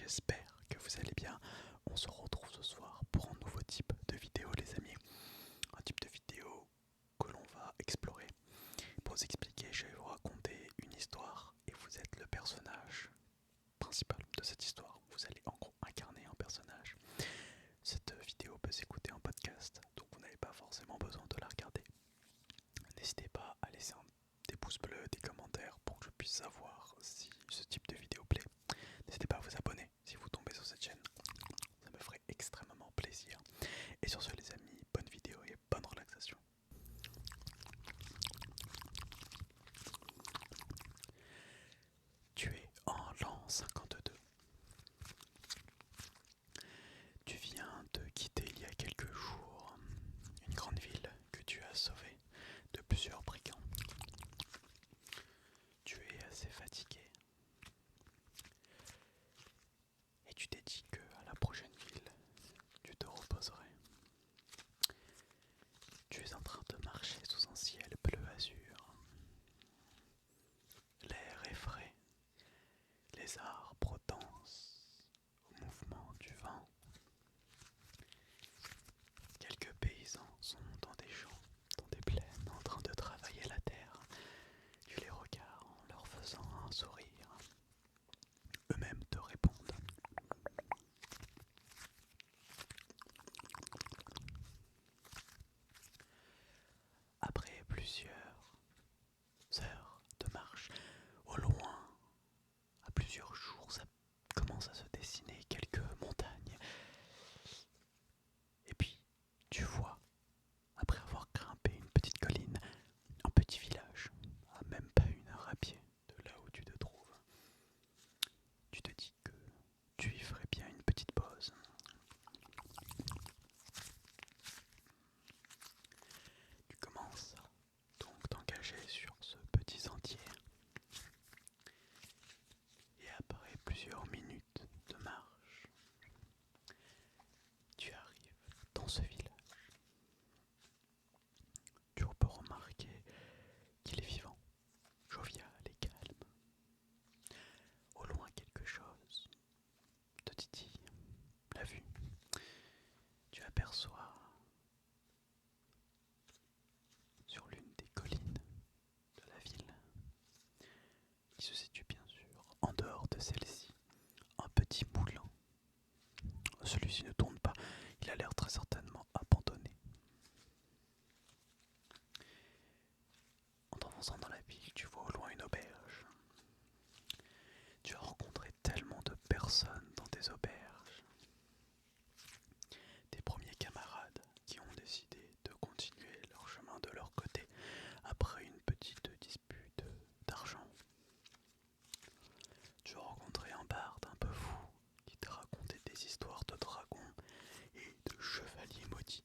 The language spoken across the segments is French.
j'espère que vous allez bien. On se retrouve ce soir pour un nouveau type de vidéo les amis. Un type de vidéo que l'on va explorer. Pour vous expliquer, je vais vous raconter une histoire et vous êtes le personnage principal de cette histoire. Vous allez en gros incarner un personnage. Cette vidéo peut s'écouter en podcast, donc vous n'avez pas forcément besoin de la regarder. N'hésitez pas à laisser des pouces bleus, des commentaires pour que je puisse savoir si ce type de vidéo plaît. N'hésitez pas à vous abonner si vous tombez sur cette chaîne, ça me ferait extrêmement plaisir. Et sur ce les amis, bonne vidéo et bonne relaxation. Tu es en l'an 52. Tu viens de quitter il y a quelques jours une grande ville que tu as sauvée de plusieurs brigands. Tu es assez fatigué et tu t'es dit que à la prochaine ville, tu te reposerais. Tu es en train de marcher sous un ciel bleu azur. L'air est frais, les arbres dansent au mouvement du vent. Quelques paysans sont dans des champs, dans des plaines, en train de travailler la terre. Tu les regardes en leur faisant un sourire. Eux-mêmes te répondent. Après plusieurs heures de marche, au loin, à plusieurs jours, ça commence à se dessiner quelques montagnes. Et puis, tu vois, après avoir grimpé une petite colline, un petit village, à même pas une heure à pied de là où tu te trouves. Tu te dis que tu y ferais bien une petite pause. Tu commences donc t'engager sur ce petit sentier. Et après plusieurs minutes de marche, tu arrives dans ce village. Tu peux remarquer qu'il est vivant, jovial et calme. Au loin quelque chose te titille la vue. Tu aperçois sur l'une des collines de la ville, qui se situe bien sûr en dehors de celle-ci, un petit moulin. Celui-ci ne tourne pas, il a l'air très certainement abandonné. En t'avançant dans la ville, tu vois au loin une auberge. Tu as rencontré tellement de personnes dans des auberges. Tes premiers camarades qui ont décidé de continuer leur chemin de leur côté après une petite dispute d'argent. Tu as rencontré un barde un peu fou qui t'a raconté des histoires de dragons et de chevaliers maudits.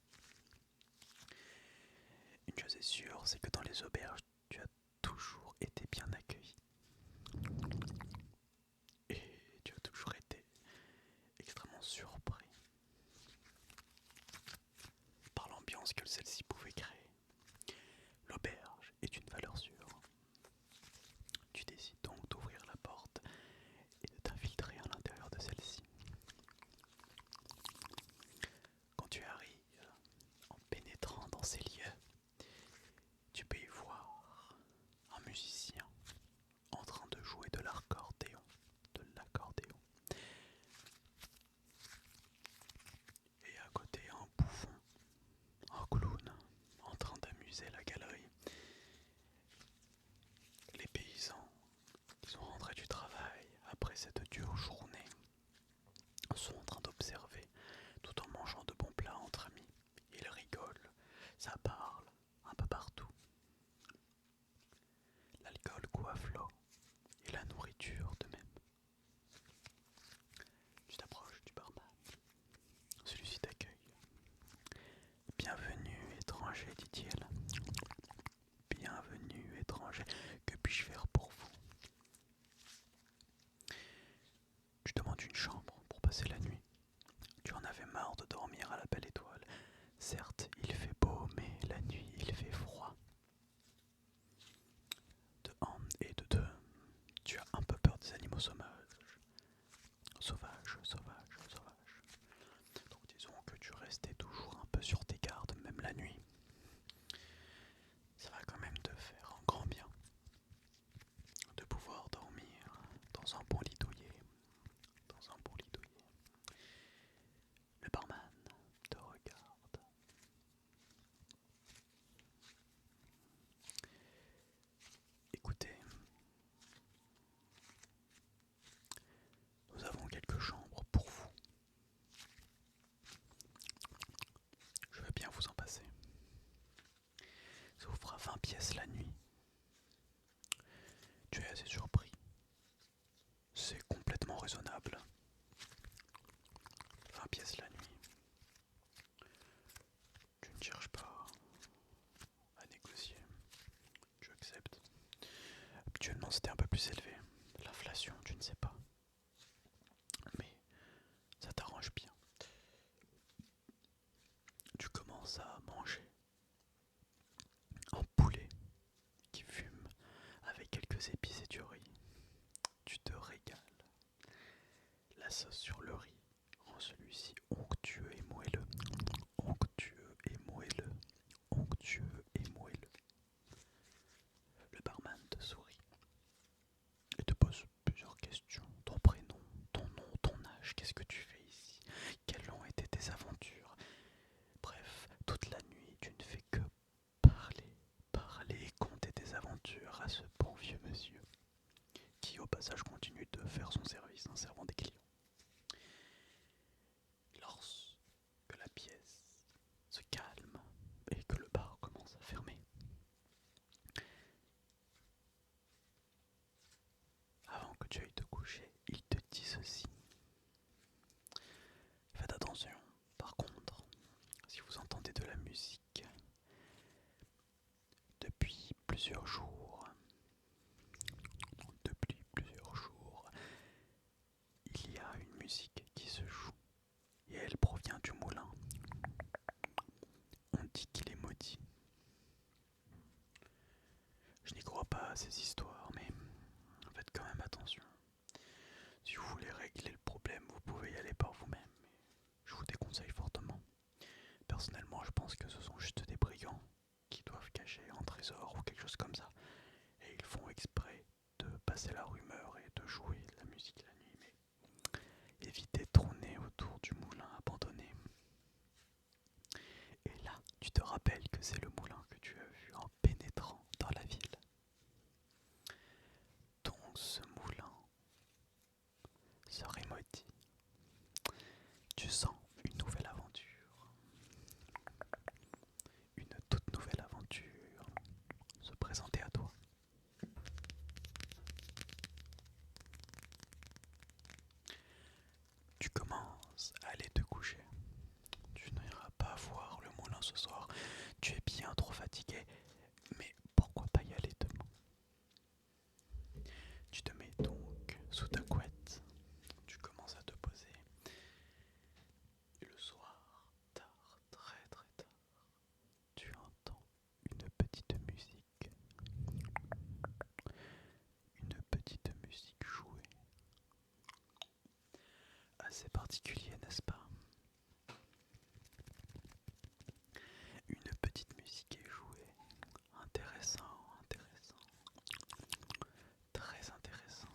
Une chose est sûre, c'est que dans les auberges, tu as toujours été bien accueilli. Et tu as toujours été extrêmement surpris par l'ambiance que celle-ci pouvait créer. L'auberge est une valeur sûre. Tu décides donc d'ouvrir la porte et de t'infiltrer à l'intérieur de celle-ci. Quand tu arrives, en pénétrant dans ces lieux, tu peux y voir un musicien en train de jouer de l'accordéon. Et à côté un bouffon, un clown, en train d'amuser la galerie. Les paysans qui sont rentrés du travail après cette dure journée sont en train d'observer tout en mangeant de bons plats entre amis. Ils rigolent, ça parle un peu partout. L'alcool coiffe l'eau et la nourriture de même. Tu t'approches du barman. Celui-ci t'accueille. Bienvenue, étranger, dit-il. Bienvenue, étranger. Que puis-je faire pour vous? Tu demandes une chambre pour passer la nuit. Tu en avais marre de dormir à la belle étoile. Certes, il fait beau, mais la nuit, il fait froid. De un et de deux, tu as un peu peur des animaux sauvages. sauvage, sauvage. Donc disons que tu restais toujours un peu sur tes gardes, même la nuit. Ça va quand même te faire un grand bien de pouvoir dormir dans un bon lit douillet. Dans un bon lit douillet. Le barman te regarde. Écoutez, nous avons quelques chambres pour vous. Je veux bien vous en passer. Ça vous fera 20 pièces la nuit. Tu es assez surpris. C'est complètement raisonnable. 20 pièces la nuit. Tu ne cherches pas à négocier. Tu acceptes. Habituellement c'était un peu plus élevé. L'inflation, tu ne sais pas. Mais ça t'arrange bien. Tu commences à manger un poulet qui fume avec quelques épices et du riz. Tu te régales. La sauce sur le riz rend celui-ci onctueux et moelleux. Onctueux et moelleux. Onctueux et moelleux. Le barman te sourit et te pose plusieurs questions. Ton prénom, ton nom, ton âge, qu'est-ce que tu fais ici? Quelles ont été tes aventures? Bref, toute la nuit, tu ne fais que parler, parler et compter tes aventures à ce bon vieux monsieur, qui au passage continue de faire son service en servant des clients. Lorsque la pièce se calme et que le bar commence à fermer, avant que tu ailles te coucher, il te dit ceci. Faites attention, par contre, si vous entendez de la musique depuis plusieurs jours, il y a une musique qui se joue et elle provient du moulin. On dit qu'il est maudit. Je n'y crois pas à ces histoires, mais faites quand même attention. Si vous voulez régler le problème, vous pouvez y aller par vous-même. Je vous déconseille fortement. Personnellement, je pense que ce sont juste des brigands qui doivent cacher un trésor ou quelque chose comme ça. Et ils font exprès de passer la rumeur et de jouer la musique la nuit. Mais évitez de tourner autour du moulin abandonné. Et là, tu te rappelles que c'est le moulin que tu as vu en pénétrant dans la ville. Donc ce moulin serait maudit. Tu sens une nouvelle aventure. Une toute nouvelle aventure se présenter à toi. Tu commences à aller te coucher. Tu n'iras pas voir le moulin ce soir. Tu es bien trop fatigué. Mais pourquoi pas y aller demain? Tu te mets donc sous ta couette. Tu commences à te poser. Et le soir, tard, très très tard, tu entends une petite musique. Une petite musique jouée. Assez particulier, n'est-ce pas? Une petite musique est jouée. Intéressant, intéressant. Très intéressant.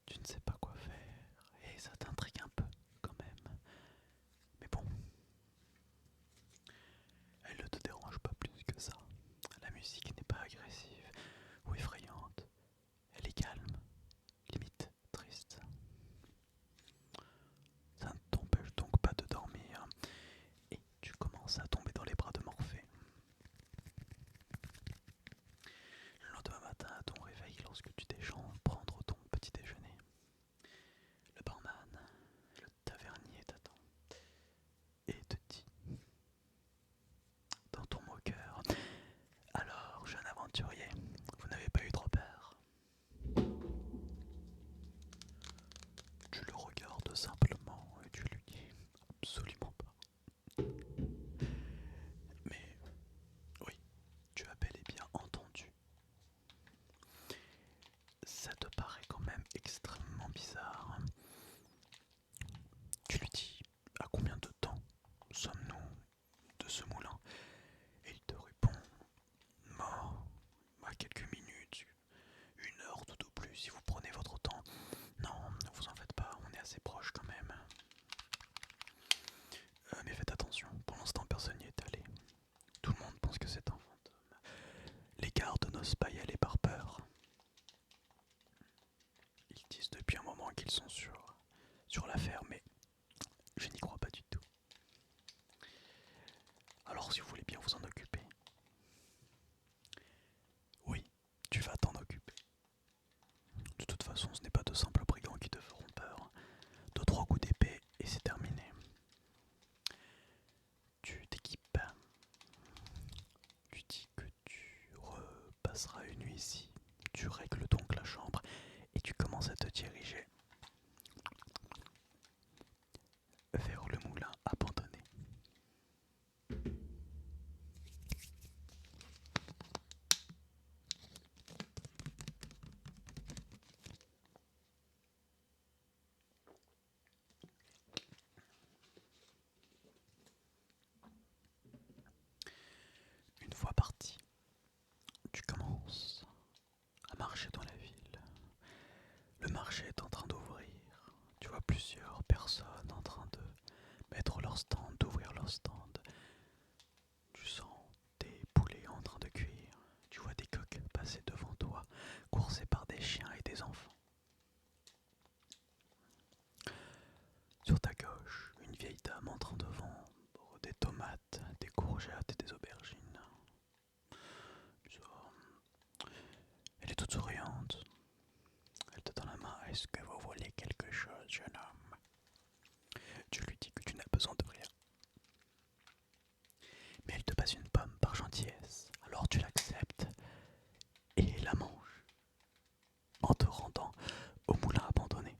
Tu ne sais pas quoi faire et ça t'intrigue un peu quand même. Mais bon, elle ne te dérange pas plus que ça. La musique n'est pas agressive ou effrayante. Elle est calme, limite triste. Ça ne t'empêche donc pas de dormir et tu commences à tomber dans les bras de Morphée. Le lendemain matin, à ton réveil, lorsque tu déchantes prendre ton petit déjeuner, façon, ce n'est pas de simples brigands qui te feront peur. 2-3 coups d'épée et c'est terminé. Tu t'équipes. Tu dis que tu repasseras une nuit ici. Tu règles donc la chambre et tu commences à te diriger vers le moulin abandonné. Une fois parti, tu commences à marcher dans la ville. Le marché est en train d'ouvrir. Tu vois plusieurs personnes en train de mettre leur stand, d'ouvrir leur stand. Tu sens des poulets en train de cuire. Tu vois des coqs passer devant toi, coursés par des chiens et des enfants. Sur ta gauche, une vieille dame en train de vendre des tomates, des courgettes et des aubergines. Elle est toute souriante. Elle te tend la main. Est-ce que vous voulez quelque chose, jeune homme? Tu lui dis que tu n'as besoin de rien. Mais elle te passe une pomme par gentillesse. Alors tu l'acceptes et la manges en te rendant au moulin abandonné.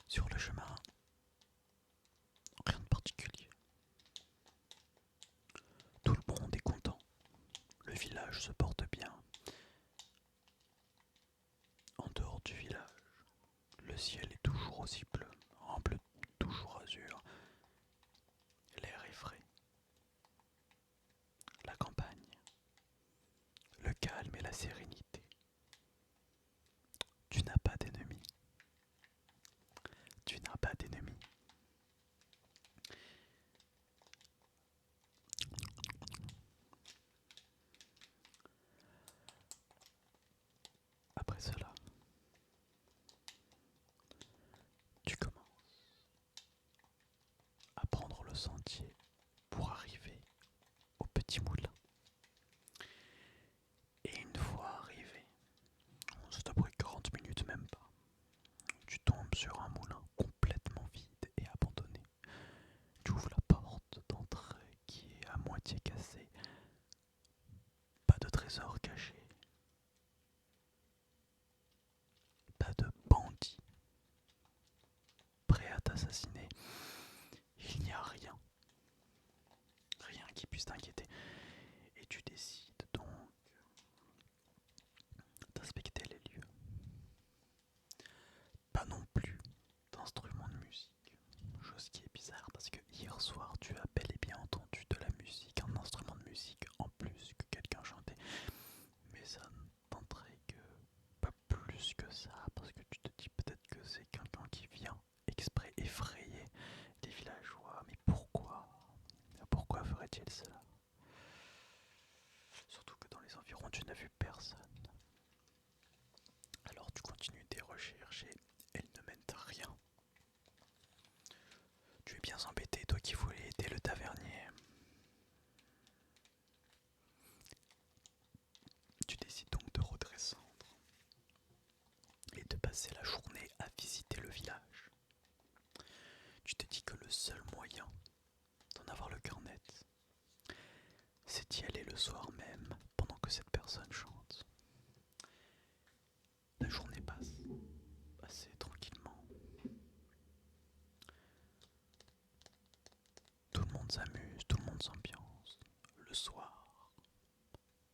Sur le chemin, rien de particulier. Tout le monde est content. Le village se porte bien. En dehors du village, le ciel est toujours aussi bleu, en bleu toujours azur. L'air est frais. La campagne, le calme et la sérénité. Tu n'as pas d'ennemis. Tu n'as pas d'ennemis. Après cela, tu commences à prendre le sentier pour arriver au petit moulin. Et une fois arrivé, ça t'a pris 40 minutes même pas, tu tombes sur un moulin complètement vide et abandonné. Tu ouvres la porte d'entrée qui est à moitié cassée. Pas de trésor caché. Pas de bandit prêt à t'assassiner. Il n'y a rien. Rien qui puisse t'inquiéter. Et tu décides donc d'inspecter les lieux. Pas non plus d'instruments de musique. Chose qui est bizarre parce que hier soir tu as bel et bien entendu de la musique, un instrument de musique en plus que quelqu'un chantait. Mais ça ne t'intrigue pas plus que ça parce que tu te dis peut-être que c'est quelqu'un qui vient exprès effrayer les villageois. Mais pourquoi? Pourquoi ferait-il cela? Surtout que dans les environs tu n'as vu personne. Alors tu continues tes recherches et elles ne mènent à rien. Tu es bien embêté, toi qui voulais aider le tavernier. Tu décides donc de redescendre et de passer la journée à visiter le village. Tu te dis que le seul moyen d'en avoir le cœur net, c'est d'y aller le soir même pendant que cette personne chante. La journée passe assez tranquillement. Tout le monde s'amuse, tout le monde s'ambiance. Le soir,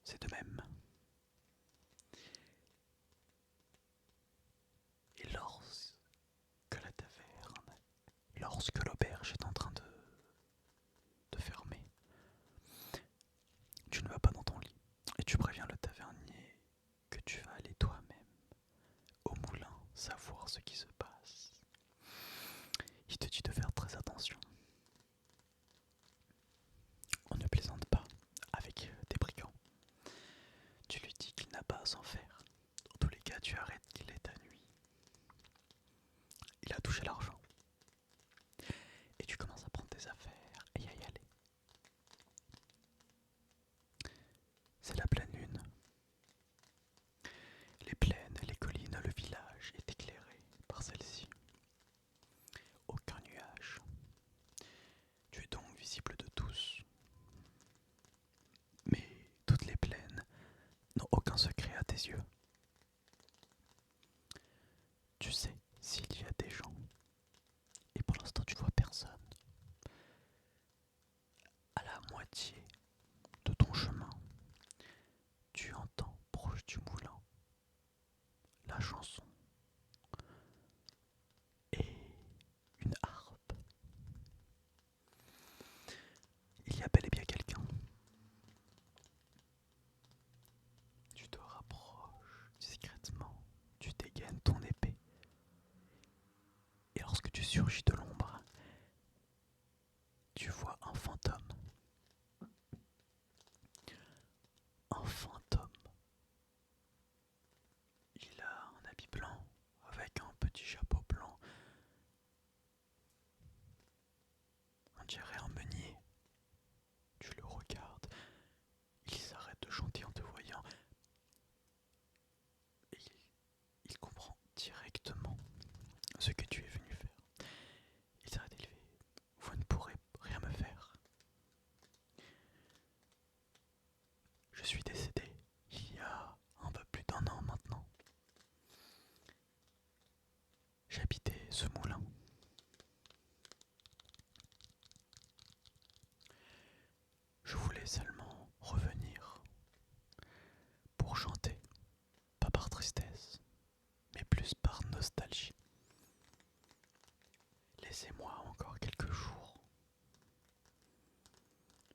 c'est de même. Et lorsque la taverne, lorsque l'auberge est en train de fermer, tu ne vas pas dans ton lit et tu préviens le tavernier que tu vas aller toi-même au moulin savoir ce qui se passe. Il te dit de faire très attention. On ne plaisante pas avec des brigands. Tu lui dis qu'il n'a pas à s'en faire. Dans tous les cas, tu arrêtes qu'il est à nuit. Il a touché l'argent. Et tu commences à prendre tes affaires et à y aller. C'est la pleine lune. aucun secret à tes yeux. Tu sais s'il y a des gens, et pour l'instant tu vois personne. À la moitié de ton chemin, tu entends proche du moulin la chanson et une harpe. Il y a bel et bien quelqu'un. Tu te rapproches discrètement, tu dégaines ton épée. Et lorsque tu surgis de l'ombre, tu vois un fantôme. Un fantôme. Il a un habit blanc avec un petit chapeau blanc. On dirait un meunier. Tu le regardes. Il s'arrête de chanter en te voyant. Et il comprend directement ce que tu es venu faire. Il s'arrête et il fait: vous ne pourrez rien me faire. Je suis décédé il y a un peu plus d'1 an maintenant. J'habitais ce moulin. Je voulais seulement revenir pour chanter, pas par tristesse, mais plus par nostalgie. Laissez-moi encore quelques jours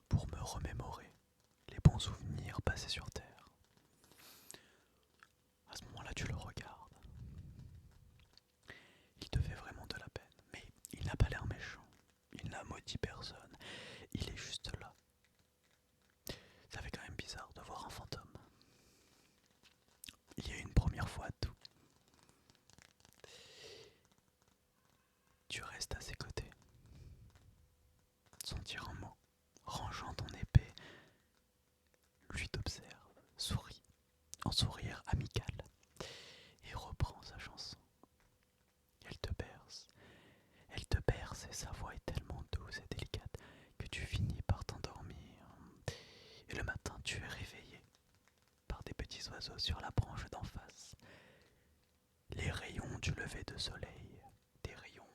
pour me remémorer les bons souvenirs passés sur Terre. À ce moment-là, tu le regardes. Il te fait vraiment de la peine, mais il n'a pas l'air méchant. Il n'a maudit personne. Il est juste là. Ça fait quand même bizarre de voir un fantôme. Il y a une première fois à tout. Tu restes à ses côtés. Sans dire un mot, rangeant ton épée, lui t'observe, sourit, en sourire amical, et reprend sa chanson. Elle te berce et sa voix est tellement douce et délicate que tu finis par t'endormir. Et le matin, tu es réveillé par des petits oiseaux sur la branche d'en face. Les rayons du lever de soleil, des rayons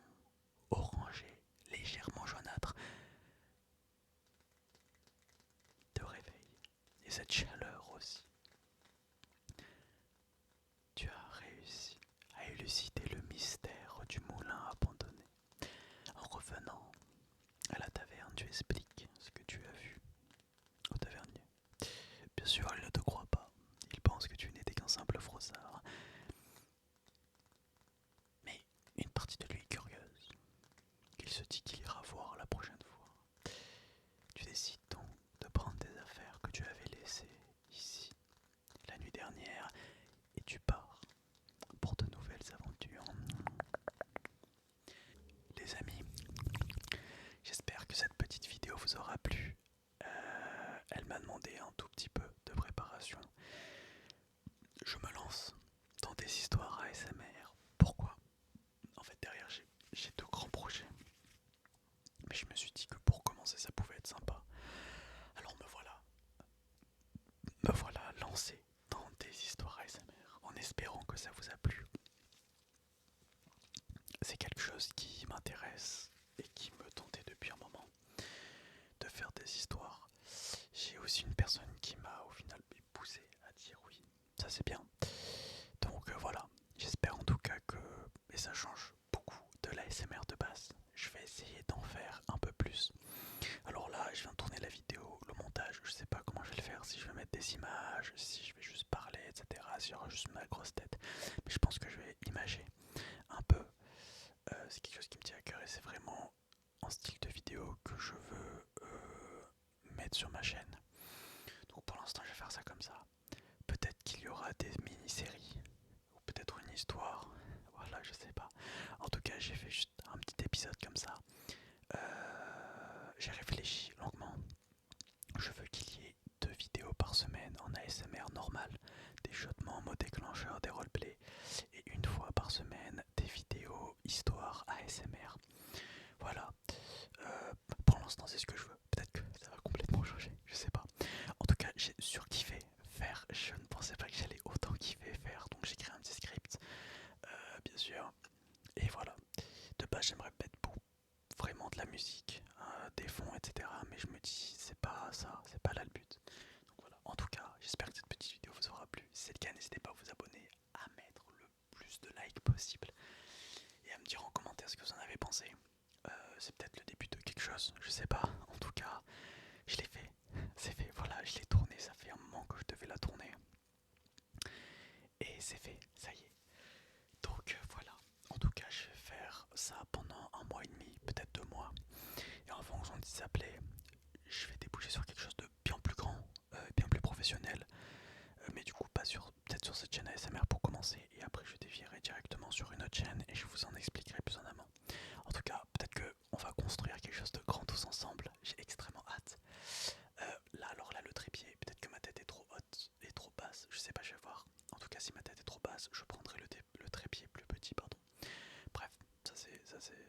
orangés, légèrement jaunâtres, te réveillent. Et cette chaleur aussi. Tu as réussi à élucider le mystère du moulin abandonné. En revenant à la taverne, tu expliques ce que tu as vu au tavernier. Bien sûr, il ne te croit pas. Il pense que tu n'étais qu'un simple frossard. Mais une partie de lui est curieuse. Il se dit qu'il ira voir la prochaine fois. Tu décides donc de prendre tes affaires que tu avais laissées ici la nuit dernière et tu pars pour de nouvelles aventures. Les amis, j'espère que cette petite vidéo vous aura plu. Elle m'a demandé un tout petit peu de préparation. Je me lance dans des histoires ASMR. Pourquoi? En fait, derrière, j'ai de grands projets. Mais je me suis dit que pour commencer, ça pouvait être sympa. Alors me voilà lancé dans des histoires ASMR en espérant que ça vous a plu. C'est quelque chose qui m'intéresse et qui me tentait depuis un moment de faire des histoires. J'ai aussi une personne qui m'a au final poussé à dire oui, ça c'est bien. Donc voilà, j'espère en tout cas que, et ça change beaucoup de l'ASMR de base, je vais essayer d'en faire un peu plus. Alors là, je viens de tourner la vidéo, le montage, je sais pas comment je vais le faire, si je vais mettre des images, si je vais juste parler, etc. Si il y aura juste ma grosse tête. Mais je pense que je vais imager un peu. C'est quelque chose qui me tient à cœur et c'est vraiment un style de vidéo que je veux mettre sur ma chaîne. Donc pour l'instant, je vais faire ça comme ça. Peut-être qu'il y aura des mini-séries ou peut-être une histoire. Voilà, je sais pas. En tout cas, j'ai fait juste un petit épisode comme ça. J'ai réfléchi longuement. Je veux qu'il y ait 2 vidéos par semaine en ASMR normal, des chuchotements, mots déclencheurs, des roleplays, et une fois par semaine des vidéos histoire ASMR. Voilà. Pour l'instant, c'est ce que je veux. Peut-être que ça va complètement changer, je sais pas. En tout cas, j'ai surkiffé faire. Je ne pensais pas que etc. Mais je me dis, c'est pas ça, c'est pas là le but. Donc voilà, en tout cas, j'espère que cette petite vidéo vous aura plu. Si c'est le cas, n'hésitez pas à vous abonner, à mettre le plus de likes possible et à me dire en commentaire ce que vous en avez pensé. C'est peut-être le début de quelque chose, je sais pas. En tout cas, je l'ai fait, c'est fait, voilà, je l'ai tourné, ça fait un moment que je devais la tourner. Et c'est fait, ça y est. Donc voilà, en tout cas je vais faire ça pendant un mois et demi, peut-être 2 mois. Et en fonction de ça plaît, je vais déboucher sur quelque chose de bien plus grand, bien plus professionnel. Mais du coup pas sur, peut-être sur cette chaîne ASMR pour commencer. Et après je dévierai directement sur une autre chaîne et je vous en expliquerai plus en amont. En tout cas, peut-être qu'on va construire quelque chose de grand tous ensemble. J'ai extrêmement hâte. Alors là, le trépied, peut-être que ma tête est trop haute et trop basse. Je sais pas, je vais voir. En tout cas, si ma tête est trop basse, je prendrai le trépied plus petit, pardon. Bref, ça c'est